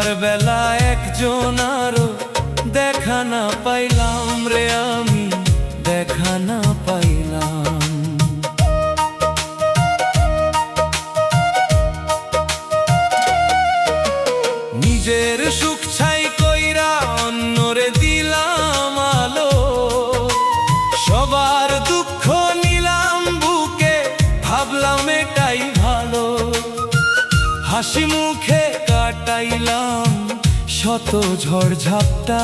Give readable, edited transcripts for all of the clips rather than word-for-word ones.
যাইবার বেলা একজন আরো দেখা না পাইলাম রে, আমি দেখা না পাইলাম। নিজের সুখ ছাই কইরা অন্যরে দিলাম আলো, সবার দুঃখ নিলাম বুকে, ভাবলাম এটাই ভালো। হাসি মুখে কাটাইলাম শত ঝড় ঝাপটা,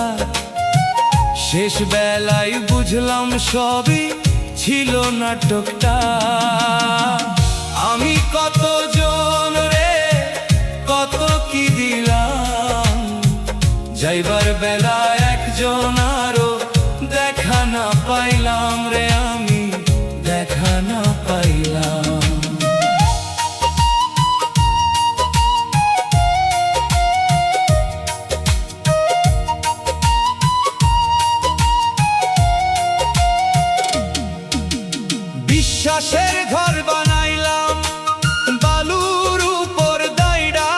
শেষ বেলায় বুঝলাম সবই ছিল নাটকটা। আমি কত জন রে কত কি দিলাম, যাইবার বেলা একজন আরো দেখা না পাইলাম রে, আমি দেখা না পাইলাম। বিশ্বাসের ঘর বানাইলাম বালুর উপর দাইড়া,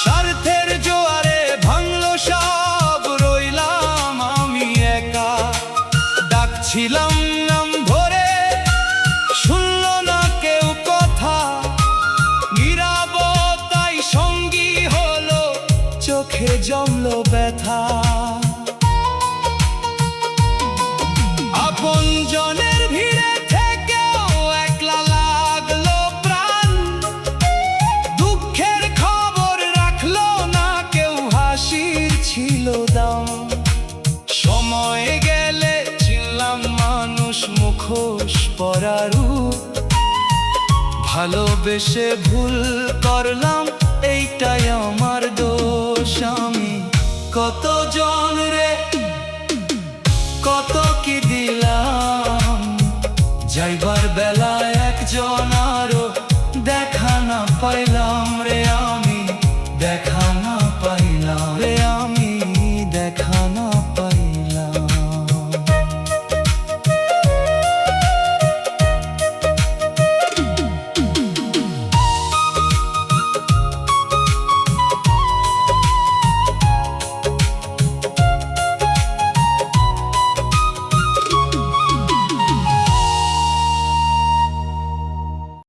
স্বার্থের জোয়ারে ভাঙলো সব, রইলাম আমি একা। ডাকছিলাম নাম ধরে শুনলো না কেউ কথা, নীরবতাই সঙ্গী হলো, চোখে জমলো ব্যথা। আপনজনের ভিড়ে থেকেও একলা লাগলো প্রাণ, দুঃখের খবর রাখলো না কেউ, হাসির ছিল দাম। সময় গেলে চিনলাম মানুষ মুখোশ পরা রূপ, ভালোবেসে ভুল করলাম এইটাই আমার দোষ। আমি কতজন রে